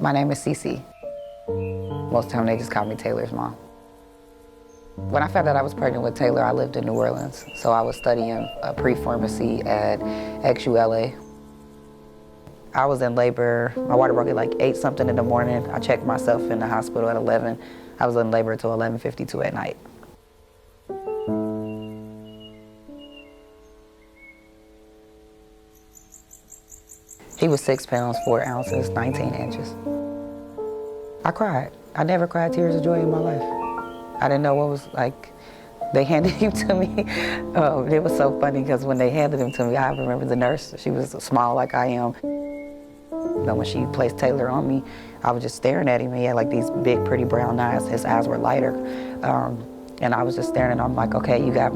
My name is Cece. Most of the time they just call me Taylor's mom. When I found out I was pregnant with Taylor, I lived in New Orleans. So I was studying pre-pharmacy at XULA. I was in labor. My water broke at like 8 something in the morning. I checked myself in the hospital at 11. I was in labor until 11:52 at night. He was 6 pounds, 4 ounces, 19 inches. I cried. I never cried tears of joy in my life. I didn't know what was like. They handed him to me. It was so funny because when they handed him to me, I remember the nurse. She was small like I am. But when she placed Taylor on me, I was just staring at him. He had like these big, pretty brown eyes. His eyes were lighter. And I was just staring at him like, okay, you got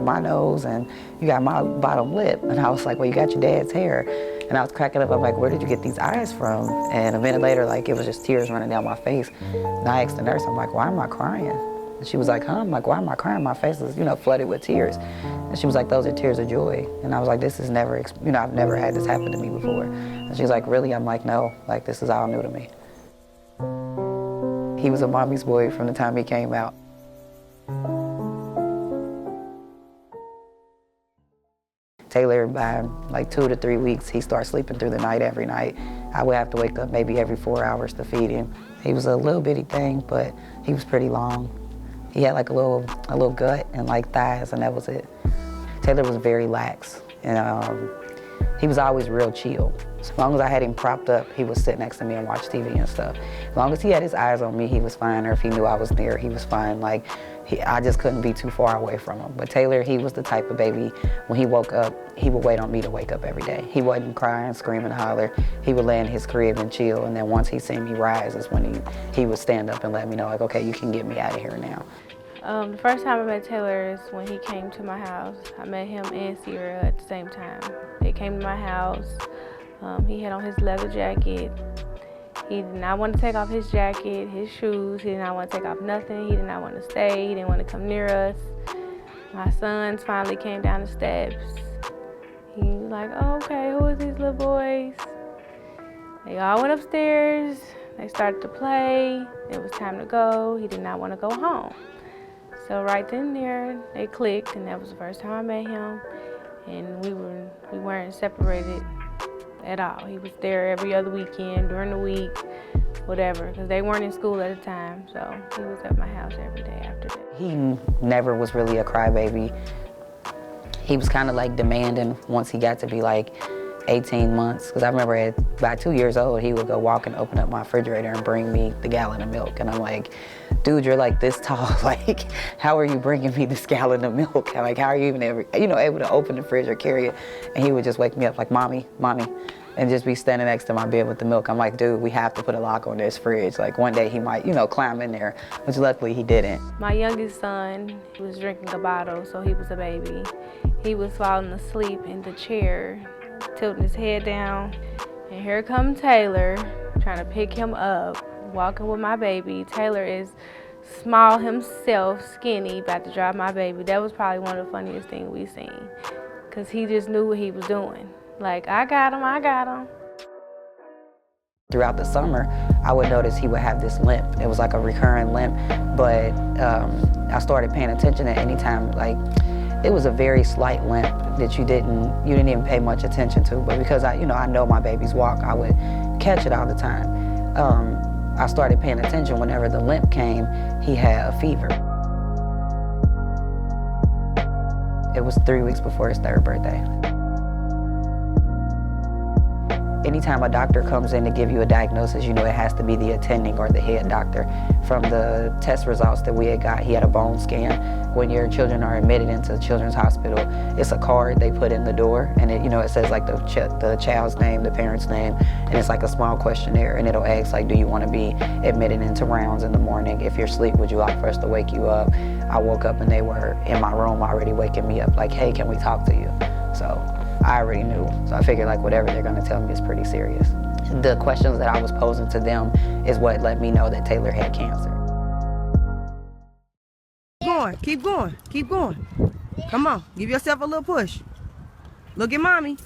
my nose and you got my bottom lip. And I was like, well, you got your dad's hair. And I was cracking up. I'm like, where did you get these eyes from? And a minute later, like, it was just tears running down my face. And I asked the nurse, I'm like, why am I crying? And she was like, huh? I'm like, why am I crying? My face is, flooded with tears. And she was like, those are tears of joy. And I was like, this is never, I've never had this happen to me before. And she was like, really? I'm like, no, like, this is all new to me. He was a mommy's boy from the time he came out. Taylor, by like 2 to 3 weeks, he started sleeping through the night every night. I would have to wake up maybe every 4 hours to feed him. He was a little bitty thing, but he was pretty long. He had like a little gut and like thighs, and that was it. Taylor was very lax, and he was always real chill. As long as I had him propped up, he would sit next to me and watch TV and stuff. As long as he had his eyes on me, he was fine, or if he knew I was near, he was fine. Like, I just couldn't be too far away from him. But Taylor, he was the type of baby, when he woke up, he would wait on me to wake up every day. He wasn't crying, screaming, holler. He would lay in his crib and chill, and then once he seen me rise is when he would stand up and let me know, like, okay, you can get me out of here now. The first time I met Taylor is when he came to my house. I met him and Sierra at the same time. They came to my house. He had on his leather jacket. He did not want to take off his jacket, his shoes. He did not want to take off nothing. He did not want to stay. He didn't want to come near us. My sons finally came down the steps. He was like, oh, okay, who is these little boys? They all went upstairs. They started to play. It was time to go. He did not want to go home. So right then and there, they clicked, and that was the first time I met him. And we weren't separated at all. He was there every other weekend, during the week, whatever, because they weren't in school at the time, so he was at my house every day after that. He never was really a crybaby. He was kind of like demanding once he got to be like 18 months, because I remember by 2 years old, he would go walk and open up my refrigerator and bring me the gallon of milk, and I'm like, dude, you're like this tall, like, how are you bringing me this gallon of milk? Like, how are you even ever, able to open the fridge or carry it? And he would just wake me up like, mommy, and just be standing next to my bed with the milk. I'm like, dude, we have to put a lock on this fridge. Like, one day he might, climb in there, which luckily he didn't. My youngest son was drinking a bottle, so he was a baby. He was falling asleep in the chair, tilting his head down, and here comes Taylor trying to pick him up, walking with my baby. Taylor is small himself, skinny, about to drop my baby. That was probably one of the funniest things we seen, because he just knew what he was doing. Like, I got him. Throughout the summer, I would notice he would have this limp. It was like a recurring limp, but I started paying attention at any time, like, it was a very slight limp that you didn't even pay much attention to, but because I know my baby's walk, I would catch it all the time. I started paying attention whenever the limp came, he had a fever. It was 3 weeks before his 3rd birthday. Anytime a doctor comes in to give you a diagnosis, it has to be the attending or the head doctor. From the test results that we had got, he had a bone scan. When your children are admitted into Children's Hospital, it's a card they put in the door, and it says like the child's name, the parent's name, and it's like a small questionnaire, and it'll ask like, do you want to be admitted into rounds in the morning? If you're asleep, would you like for us to wake you up? I woke up and they were in my room already waking me up like, hey, can we talk to you? So I already knew. So I figured like whatever they're gonna tell me is pretty serious. The questions that I was posing to them is what let me know that Taylor had cancer. Keep going. Come on, give yourself a little push. Look at mommy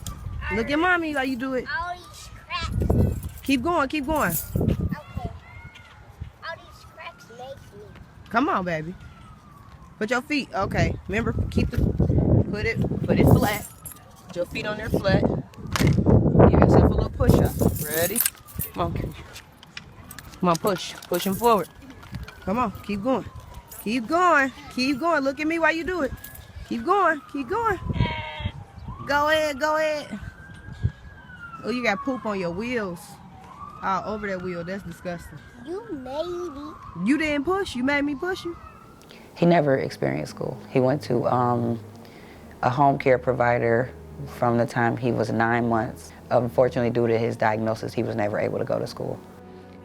like you do it. Keep going, keep going. Okay. All these cracks make me. Come on, baby. Put your feet. Okay. Remember, put it flat. Put your feet on there flat. Give yourself a little push up. Ready? Come on. Come on, push. Push him forward. Come on, keep going. Keep going. Keep going. Look at me while you do it. Keep going. Keep going. Go ahead, go ahead. Oh, you got poop on your wheels. All over that wheel. That's disgusting. You made it. You didn't push. You made me push you. He never experienced school. He went to a home care provider from the time he was 9 months. Unfortunately, due to his diagnosis, he was never able to go to school.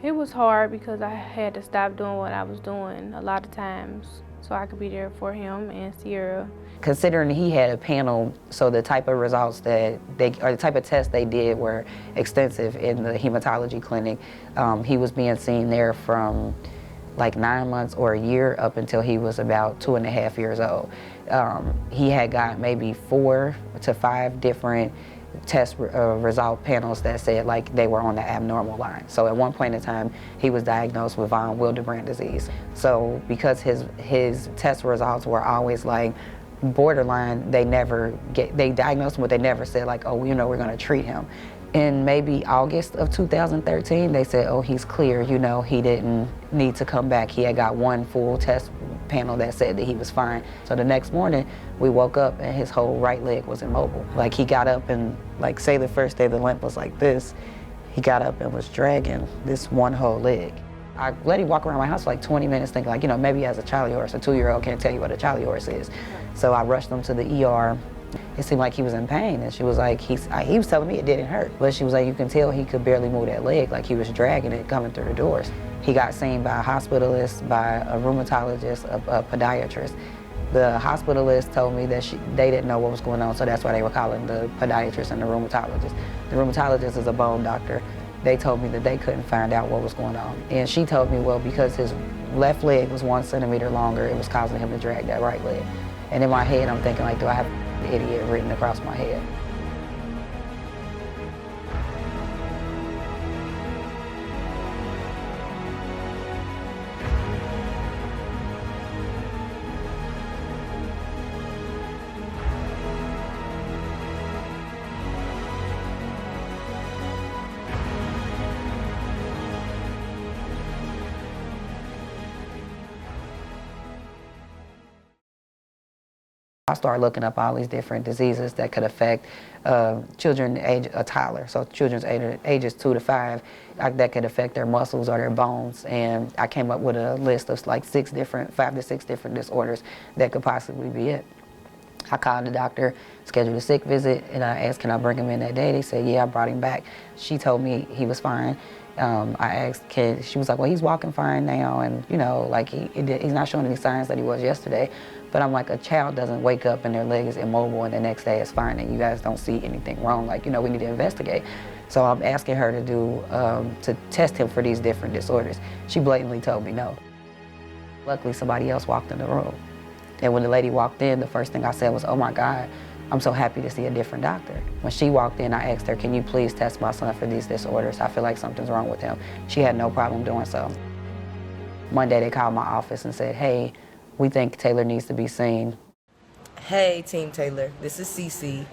It was hard because I had to stop doing what I was doing a lot of times so I could be there for him and Sierra. Considering he had a panel, so the type of results that the type of tests they did were extensive in the hematology clinic. He was being seen there from like 9 months or a year up until he was about 2.5 years old. He had got maybe 4 to 5 different test result panels that said like they were on the abnormal line. So at one point in time, he was diagnosed with von Willebrand disease. So because his test results were always like borderline, they diagnosed him, but they never said like, oh, you know, we're gonna treat him. In maybe August of 2013, they said, oh, he's clear, you know, he didn't need to come back. He had got 1 full test panel that said that he was fine. So the next morning, we woke up and his whole right leg was immobile. Like he got up and, like say the first day the limp was like this, he got up and was dragging this one whole leg. I let him walk around my house for like 20 minutes thinking like, you know, maybe he has a charley horse. A 2-year-old can't tell you what a charley horse is. So I rushed him to the ER. It seemed like he was in pain, and she was like, he was telling me it didn't hurt, but she was like, you can tell he could barely move that leg, like he was dragging it coming through the doors. He got seen by a hospitalist, by a rheumatologist, a podiatrist. The hospitalist told me that they didn't know what was going on, so that's why they were calling the podiatrist and the rheumatologist. The rheumatologist is a bone doctor. They told me that they couldn't find out what was going on. And she told me, well, because his left leg was 1 centimeter longer, it was causing him to drag that right leg. And in my head, I'm thinking like, do I have idiot written across my head? I started looking up all these different diseases that could affect children age a toddler, so children's ages 2 to 5, that could affect their muscles or their bones. And I came up with a list of like 5 to 6 different disorders that could possibly be it. I called the doctor, scheduled a sick visit, and I asked, can I bring him in that day? They said, yeah, I brought him back. She told me he was fine. I asked, she was like, well, he's walking fine now, and you know, like he's not showing any signs that he was yesterday. But I'm like, a child doesn't wake up and their leg is immobile and the next day it's fine and you guys don't see anything wrong. Like, you know, we need to investigate. So I'm asking her to test him for these different disorders. She blatantly told me no. Luckily, somebody else walked in the room. And when the lady walked in, the first thing I said was, oh my God, I'm so happy to see a different doctor. When she walked in, I asked her, can you please test my son for these disorders? I feel like something's wrong with him. She had no problem doing so. Monday, they called my office and said, hey, we think Taylor needs to be seen. Hey, Team Taylor. This is Cece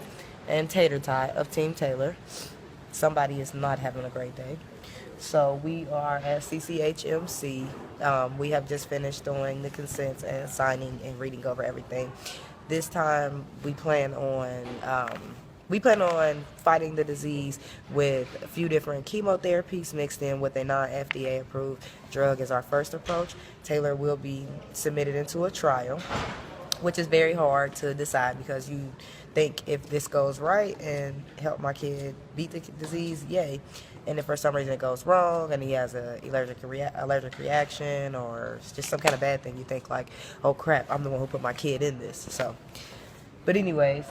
and Tater Tie of Team Taylor. Somebody is not having a great day. So we are at CCHMC. We have just finished doing the consents and signing and reading over everything. This time we plan on fighting the disease with a few different chemotherapies mixed in with a non-FDA approved drug as our first approach. Taylor will be submitted into a trial, which is very hard to decide because you think if this goes right and help my kid beat the disease, yay. And if for some reason it goes wrong and he has an allergic reaction or just some kind of bad thing, you think like, oh crap, I'm the one who put my kid in this. So, but anyways,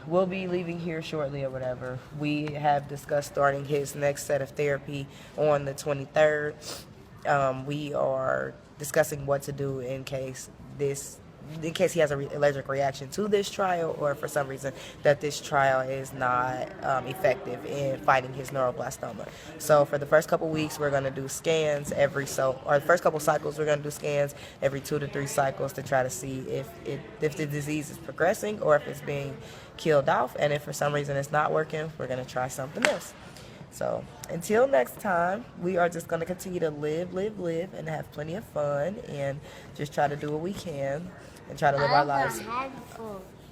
we'll be leaving here shortly or whatever. We have discussed starting his next set of therapy on the 23rd. We are discussing what to do in case this in case he has an allergic reaction to this trial, or for some reason that this trial is not effective in fighting his neuroblastoma. So for the first couple weeks, we're going to do scans the first couple cycles, we're going to do scans every 2 to 3 cycles to try to see if the disease is progressing or if it's being killed off. And if for some reason it's not working, we're going to try something else. So until next time, we are just going to continue to live, and have plenty of fun, and just try to do what we can and try to live our lives.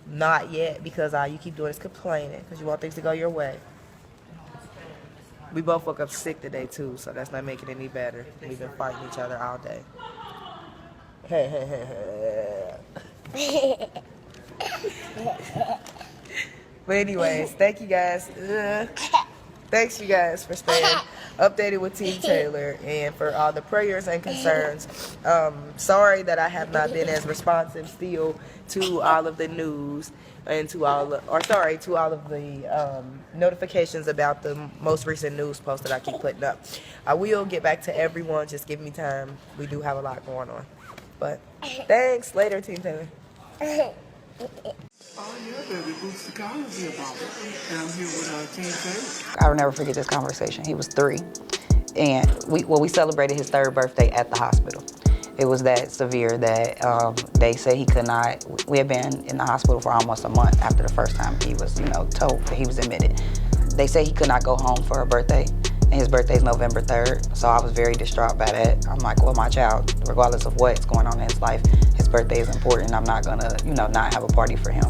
Not yet, because all you keep doing is complaining because you want things to go your way. We both woke up sick today too, so that's not making it any better. We've been fighting each other all day. But anyways, thank you guys. Thanks you guys for staying updated with Team Taylor and for all the prayers and concerns. Sorry that I have not been as responsive still to all of the news and to all of the notifications about the most recent news post that I keep putting up. I will get back to everyone, just give me time. We do have a lot going on. But thanks. Later, Team Taylor. Oh yeah, baby, Boots the Collins here, Bobby. And I'm here with Team Taylor. I will never forget this conversation. He was 3, and we celebrated his 3rd birthday at the hospital. It was that severe that they said he could not. We had been in the hospital for almost a month after the first time he was, told that he was admitted. They said he could not go home for a birthday, and his birthday is November 3rd. So I was very distraught by that. I'm like, well, my child, regardless of what's going on in his life, his birthday is important. I'm not gonna, not have a party for him.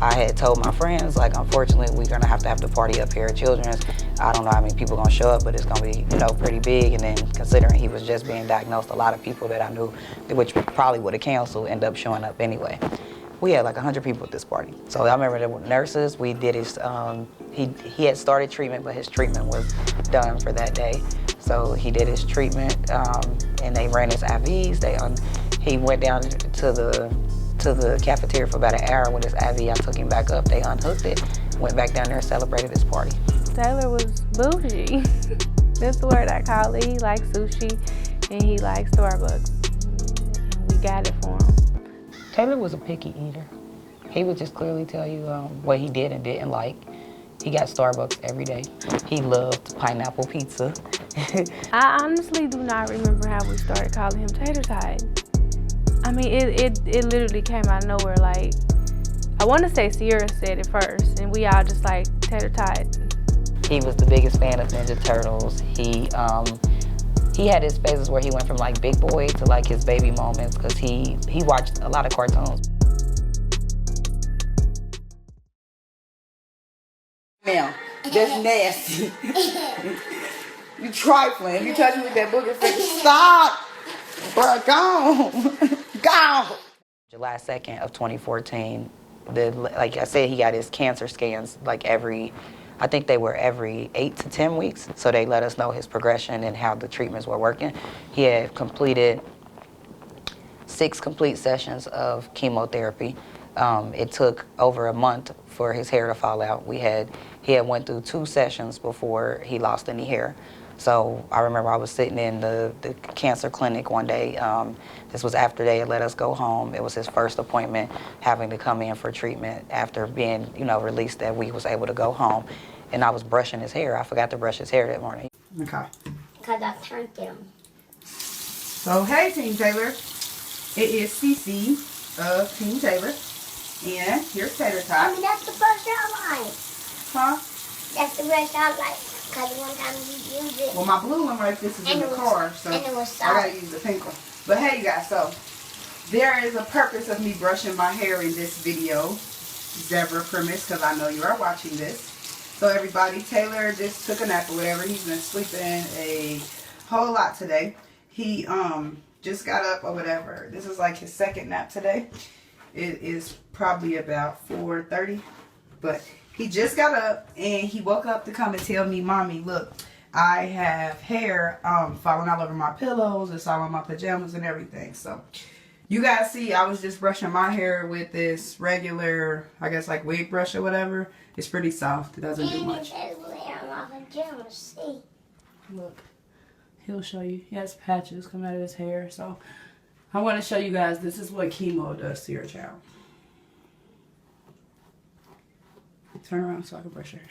I had told my friends, like, unfortunately, we're gonna have to have the party up here at Children's. I don't know how many people gonna show up, but it's gonna be, pretty big. And then considering he was just being diagnosed, a lot of people that I knew, which probably would have canceled, end up showing up anyway. We had like 100 people at this party. So I remember the nurses, we did his, he had started treatment, but his treatment was done for that day. So he did his treatment, and they ran his IVs. He went down to the cafeteria for about an hour with his IV. I took him back up. They unhooked it, went back down there and celebrated his party. Taylor was bougie. That's the word I call it. He likes sushi and he likes Starbucks. And we got it for him. Taylor was a picky eater. He would just clearly tell you what he did and didn't like. He got Starbucks every day. He loved pineapple pizza. I honestly do not remember how we started calling him Tater Tot. I mean, it literally came out of nowhere. Like, I want to say Sierra said it first, and we all just like, Tater Tot. He was the biggest fan of Ninja Turtles. He had his phases where he went from like big boy to like his baby moments, because he watched a lot of cartoons. Now, that's nasty. You trifling. If you touch me with that booger finger, stop! Bro, go! Go! July 2nd of 2014, like I said, he got his cancer scans like I think they were every 8 to 10 weeks. So they let us know his progression and how the treatments were working. He had completed 6 complete sessions of chemotherapy. It took over a month for his hair to fall out. He had went through 2 sessions before he lost any hair. So I remember I was sitting in the cancer clinic one day. This was after they had let us go home. It was his first appointment, having to come in for treatment after being, released that week, was able to go home. And I was brushing his hair. I forgot to brush his hair that morning. Okay. Because I turned him. So, hey, Team Taylor. It is Cece of Team Taylor. And here's Tater Tot. That's the brush I like. Huh? That's the brush I like. Because one time you used it. Well, my blue one right this is in the car, so and it was I gotta use the pink one. But hey, you guys, so there is a purpose of me brushing my hair in this video. Zebra premise, because I know you are watching this. So everybody, Taylor just took a nap or whatever. He's been sleeping a whole lot today. He just got up or whatever. This is like his 2nd nap today. It is probably about 4:30, but he just got up and he woke up to come and tell me, Mommy, look, I have hair falling all over my pillows. It's all on my pajamas and everything. So you guys see, I was just brushing my hair with this regular, I guess like wig brush or whatever. It's pretty soft. It doesn't do much. Look, he'll show you. He has patches coming out of his hair. So I want to show you guys, this is what chemo does to your child. Turn around so I can brush your hair.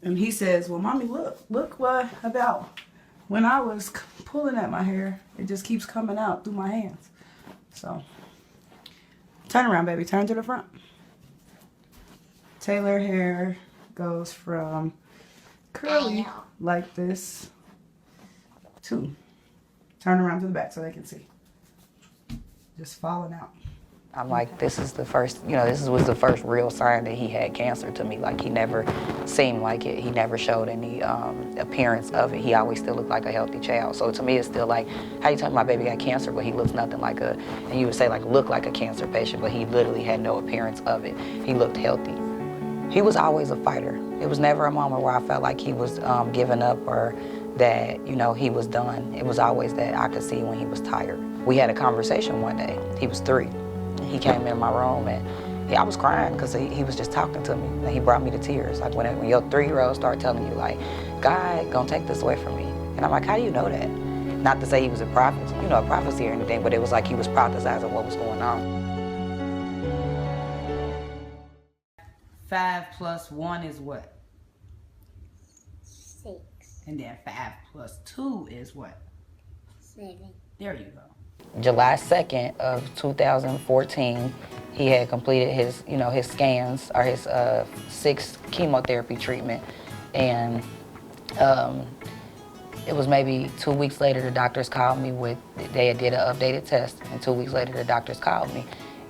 And he says, well, mommy, look what about when I was pulling at my hair, it just keeps coming out through my hands. So, turn around, baby. Turn to the front. Taylor hair goes from curly like this to turn around to the back so they can see. Just falling out. I'm like, this is the first, you know, this was the first real sign that he had cancer to me. Like, he never seemed like it. He never showed any appearance of it. He always still looked like a healthy child. So to me, it's still like, how you tell me my baby got cancer, but he looks nothing like a, and you would say like, look like a cancer patient, but he literally had no appearance of it. He looked healthy. He was always a fighter. It was never a moment where I felt like he was giving up or that, you know, he was done. It was always that I could see when he was tired. We had a conversation one day. He was 3. He came in my room and I was crying because he was just talking to me. And he brought me to tears. Like when your 3-year-old start telling you like, God gonna take this away from me. And I'm like, how do you know that? Not to say he was a prophet, you know, a prophecy or anything, but it was like he was prophesizing what was going on. 5 plus 1 is what? 6, And then 5 plus 2 is what? 7. There you go. July 2nd of 2014, he had completed his, you know, his scans or his 6th chemotherapy treatment. And it was maybe 2 weeks later, the doctors called me with, they did an updated test. And 2 weeks later, the doctors called me.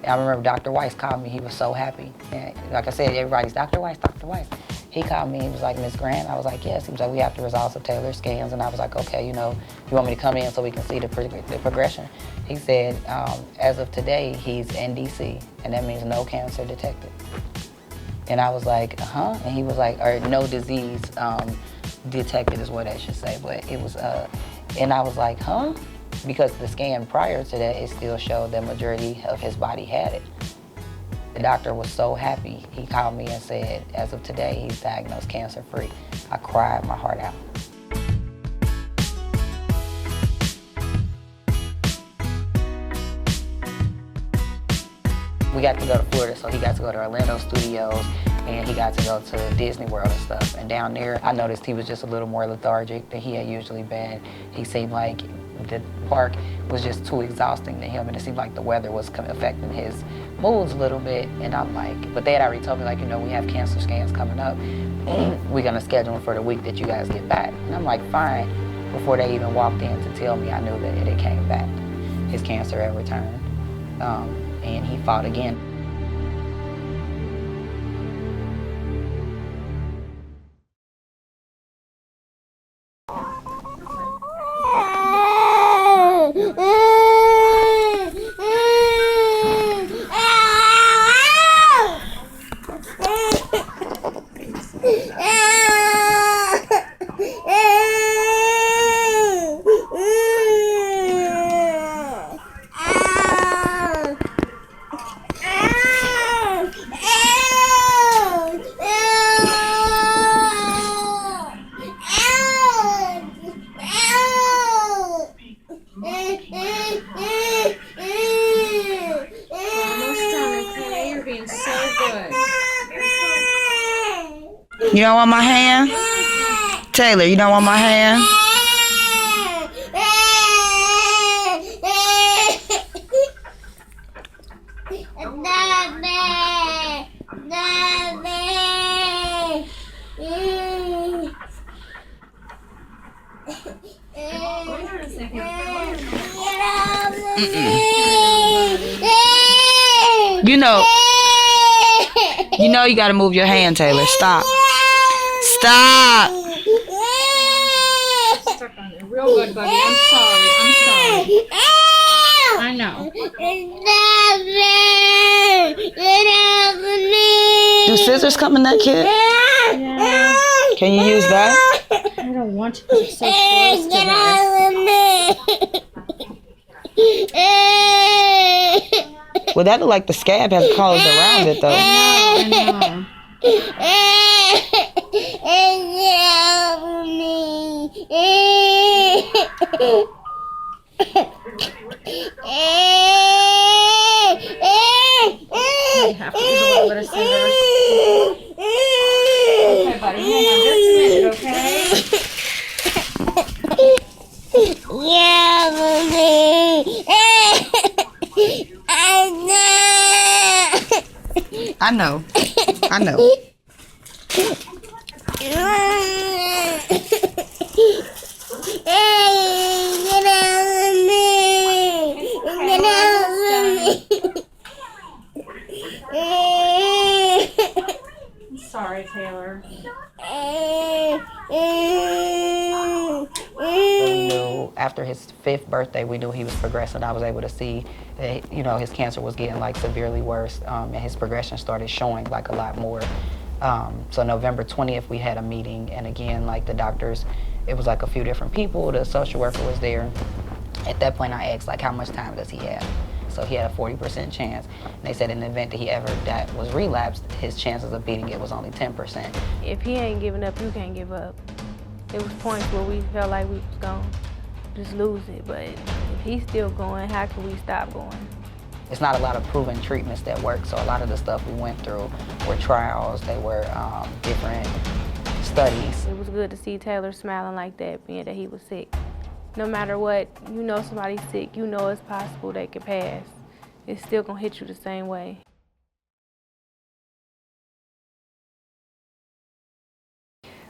And I remember Dr. Weiss called me, he was so happy. And like I said, everybody's Dr. Weiss, Dr. Weiss. He called me, he was like, Ms. Grant? I was like, yes. He was like, we have the results of Taylor's scans. And I was like, okay, you know, you want me to come in so we can see the progression? He said, as of today, he's NDC, and that means no cancer detected. And I was like, huh? And he was like, or no disease detected is what I should say. But it was, and I was like, huh? Because the scan prior to that, it still showed the majority of his body had it. The doctor was so happy. He called me and said, as of today, he's diagnosed cancer-free. I cried my heart out. We got to go to Florida, so he got to go to Orlando Studios, and he got to go to Disney World and stuff. And down there, I noticed he was just a little more lethargic than he had usually been. He seemed like the park was just too exhausting to him, and it seemed like the weather was affecting his moods a little bit. And I'm like, but they had already told me, like, you know, we have cancer scans coming up. We're gonna schedule them for the week that you guys get back. And I'm like, fine. Before they even walked in to tell me, I knew that it came back. His cancer had returned, and he fought again. You don't want my hand? Taylor, you don't want my hand? You know you gotta move your hand, Taylor. Stop. Stop. Stuck on it. Real good, buddy. I'm sorry. I know. Do scissors come in that kit? Yeah. Can you use that? I don't want to because it's so close to this. Well, that look like the scab has closed around it, though. I know. You have to use a little bit of scissors. Okay, buddy, hang on just a minute, okay? I know. I know. I'm sorry, Taylor. We knew after his 5th birthday, we knew he was progressing. I was able to see that, you know, his cancer was getting like severely worse, and his progression started showing like a lot more. So November 20th, we had a meeting, and again, like the doctors, it was like a few different people. The social worker was there. At that point, I asked, like, how much time does he have? So he had a 40% chance. And they said in the event that he ever that was relapsed, his chances of beating it was only 10%. If he ain't giving up, you can't give up. There was points where we felt like we was gonna just lose it, but if he's still going, how can we stop going? It's not a lot of proven treatments that work, so a lot of the stuff we went through were trials, they were different studies. It was good to see Taylor smiling like that, being that he was sick. No matter what, you know somebody's sick, you know it's possible they can pass. It's still gonna hit you the same way.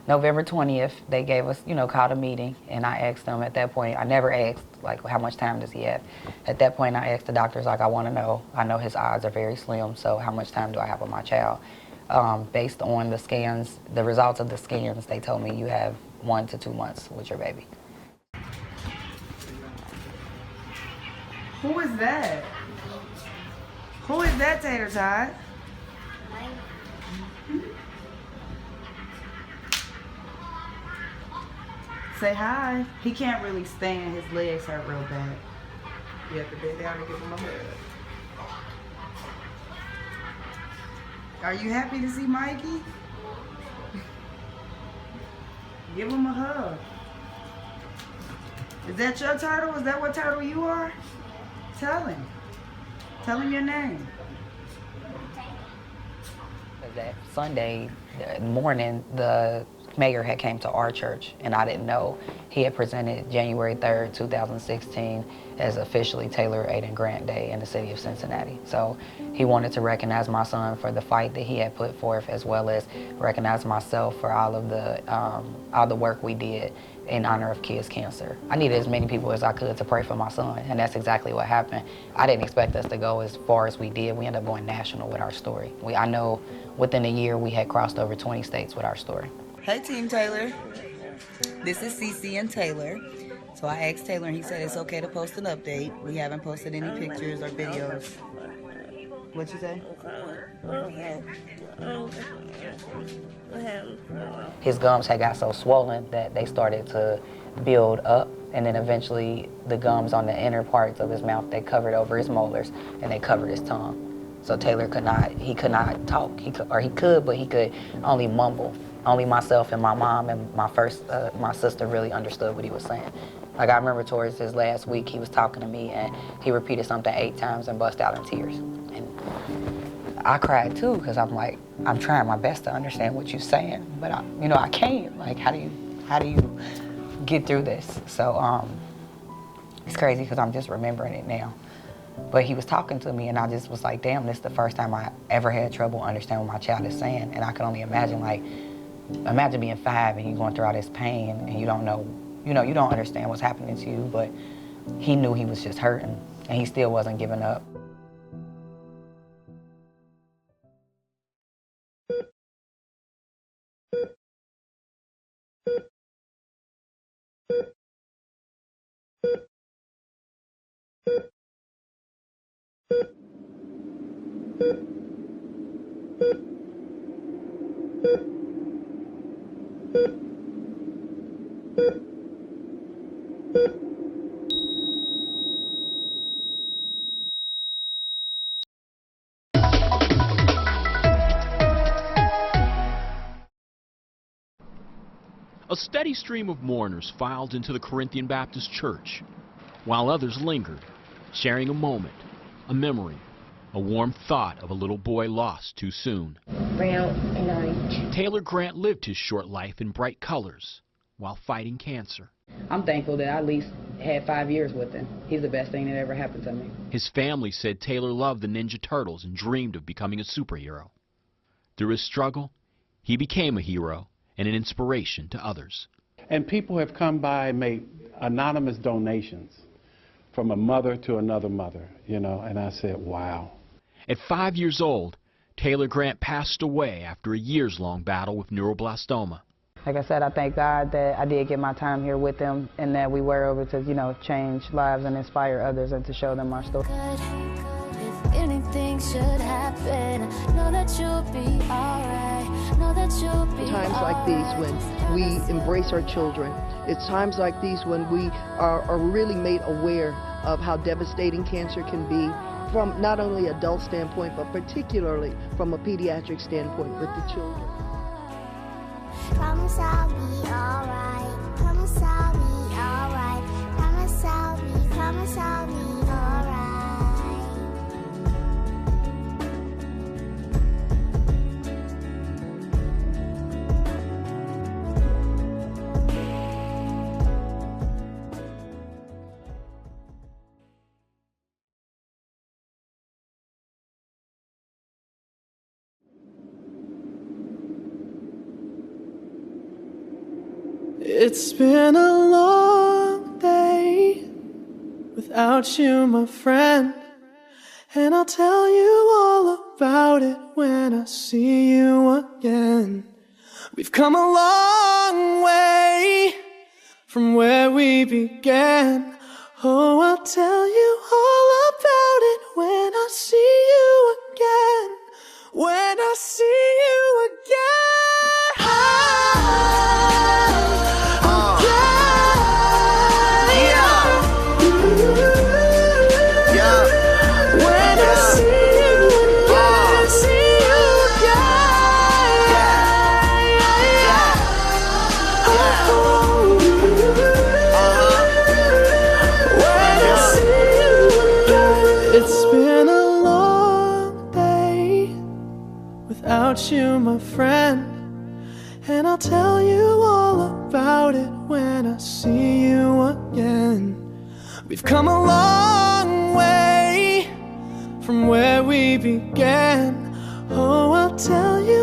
November 20th, they gave us, you know, called a meeting, and I asked them at that point, I never asked, like, how much time does he have? At that point, I asked the doctors, like, I want to know. I know his odds are very slim, so how much time do I have with my child? Based on the scans, the results of the scans, they told me you have 1 to 2 months with your baby. Who is that? Who is that, Tater Tot? Say hi. He can't really stand. His legs hurt real bad. You have to bend down and give him a hug. Are you happy to see Mikey? Give him a hug. Is that your turtle? Is that what turtle you are? Tell him. Tell him your name. That Sunday morning, the mayor had came to our church, and I didn't know. He had presented January 3rd, 2016 as officially Taylor Aiden Grant Day in the city of Cincinnati. So he wanted to recognize my son for the fight that he had put forth, as well as recognize myself for all the work we did in honor of kids' cancer. I needed as many people as I could to pray for my son, and that's exactly what happened. I didn't expect us to go as far as we did. We ended up going national with our story. I know within a year we had crossed over 20 states with our story. Hey Team Taylor, this is Cece and Taylor. So I asked Taylor and he said it's okay to post an update. We haven't posted any pictures or videos. What you say? His gums had got so swollen that they started to build up, and then eventually the gums on the inner parts of his mouth, they covered over his molars and they covered his tongue. So Taylor could not talk. He could, but he could only mumble. Only myself and my mom and my sister really understood what he was saying. Like, I remember towards his last week, he was talking to me and he repeated something 8 times and bust out in tears. And I cried too, because I'm like, I'm trying my best to understand what you're saying, but I can't. Like, how do you get through this? So it's crazy because I'm just remembering it now. But he was talking to me, and I just was like, damn, this is the first time I ever had trouble understanding what my child is saying. And I could only imagine, like, imagine being 5 and you going through all this pain and you don't know, you don't understand what's happening to you, but he knew he was just hurting and he still wasn't giving up. A steady stream of mourners filed into the Corinthian Baptist Church, while others lingered, sharing a moment, a memory, a warm thought of a little boy lost too soon. Brown and orange. Taylor Grant lived his short life in bright colors while fighting cancer. I'm thankful that I at least had 5 years with him. He's the best thing that ever happened to me. His family said Taylor loved the Ninja Turtles and dreamed of becoming a superhero. Through his struggle, he became a hero and an inspiration to others. And people have come by and made anonymous donations from a mother to another mother, you know, and I said, wow. At 5 years old, Taylor Grant passed away after a years-long battle with neuroblastoma. Like I said, I thank God that I did get my time here with them and that we were able to, you know, change lives and inspire others and to show them our story. If anything should happen, know that you'll be alright. Know that you'll be times like these when we embrace our children. It's times like these when we are really made aware of how devastating cancer can be from not only an adult standpoint, but particularly from a pediatric standpoint with the children. Promise I'll be alright. Promise I'll be alright. Promise I'll be alright. It's been a long day without you, my friend, and I'll tell you all about it when I see you again. We've come a long way from where we began. Oh, I'll tell you all about it when I see you again. When I see you again. It's been a long day without you, my friend, and I'll tell you all about it when I see you again. We've come a long way from where we began. Oh, I'll tell you